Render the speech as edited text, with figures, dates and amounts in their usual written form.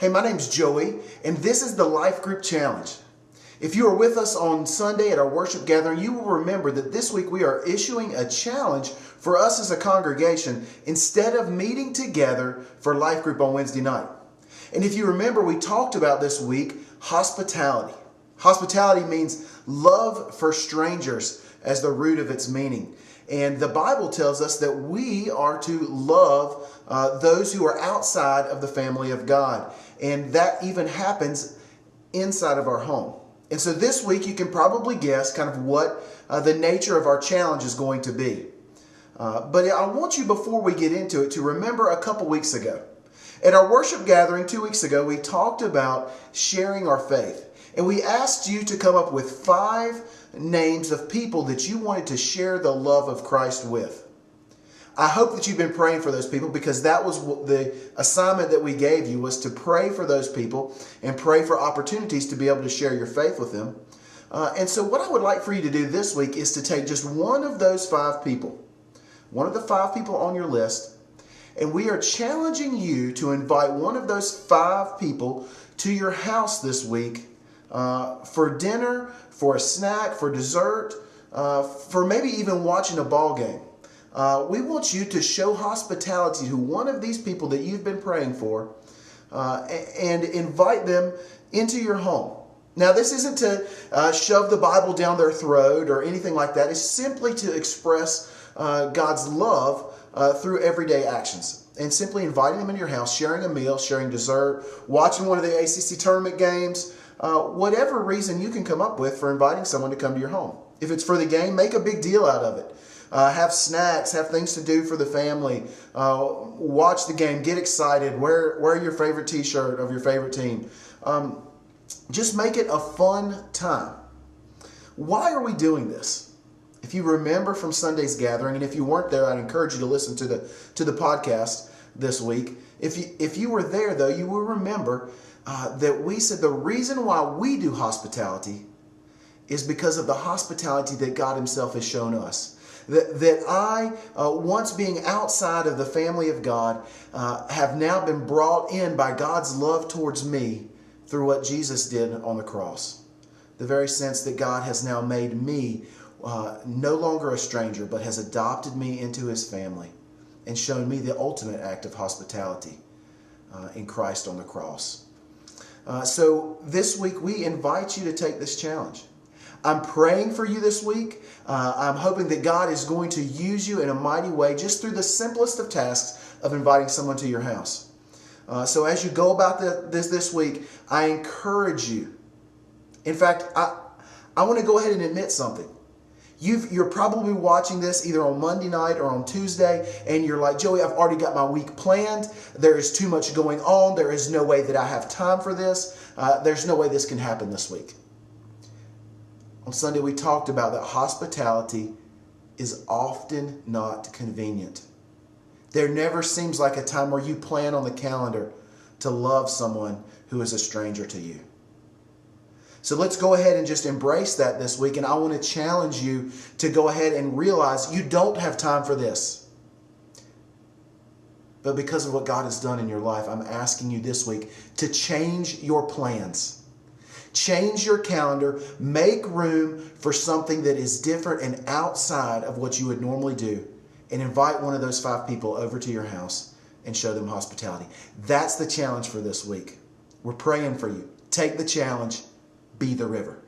Hey, my name's Joey, and this is the Life Group Challenge. If you were with us on Sunday at our worship gathering, you will remember that this week we are issuing a challenge for us as a congregation instead of meeting together for Life Group on Wednesday night. And if you remember, we talked about this week hospitality. Hospitality means love for strangers as the root of its meaning. And the Bible tells us that we are to love those who are outside of the family of God. And that even happens inside of our home. And so this week you can probably guess kind of what the nature of our challenge is going to be. But I want you, before we get into it, to remember a couple weeks ago. At our worship gathering 2 weeks ago, we talked about sharing our faith. And we asked you to come up with 5 names of people that you wanted to share the love of Christ with. I hope that you've been praying for those people, because that was the assignment that we gave you, was to pray for those people and pray for opportunities to be able to share your faith with them. And so what I would like for you to do this week is to take just one of those 5 people, one of the 5 people on your list, and we are challenging you to invite one of those 5 people to your house this week for dinner, for a snack, for dessert, for maybe even watching a ball game. We want you to show hospitality to one of these people that you've been praying for and invite them into your home. Now, this isn't to shove the Bible down their throat or anything like that. It's simply to express God's love through everyday actions. And simply inviting them into your house, sharing a meal, sharing dessert, watching one of the ACC tournament games, whatever reason you can come up with for inviting someone to come to your home. If it's for the game, make a big deal out of it. Have snacks, have things to do for the family, watch the game, get excited, wear your favorite t-shirt of your favorite team. Just make it a fun time. Why are we doing this? If you remember from Sunday's gathering, and if you weren't there, I'd encourage you to listen to the podcast this week. If you were there, though, you will remember that we said the reason why we do hospitality is because of the hospitality that God Himself has shown us. That I, once being outside of the family of God, have now been brought in by God's love towards me through what Jesus did on the cross. The very sense that God has now made me no longer a stranger, but has adopted me into His family and shown me the ultimate act of hospitality in Christ on the cross. So this week we invite you to take this challenge. I'm praying for you this week. I'm hoping that God is going to use you in a mighty way just through the simplest of tasks of inviting someone to your house. So as you go about this week, I encourage you. In fact, I want to go ahead and admit something. You're probably watching this either on Monday night or on Tuesday, and you're like, Joey, I've already got my week planned. There is too much going on. There is no way that I have time for this. There's no way this can happen this week. On Sunday, we talked about that hospitality is often not convenient. There never seems like a time where you plan on the calendar to love someone who is a stranger to you. So let's go ahead and just embrace that this week. And I want to challenge you to go ahead and realize you don't have time for this. But because of what God has done in your life, I'm asking you this week to change your plans. Change your calendar. Make room for something that is different and outside of what you would normally do. And invite one of those 5 people over to your house and show them hospitality. That's the challenge for this week. We're praying for you. Take the challenge. Be the river.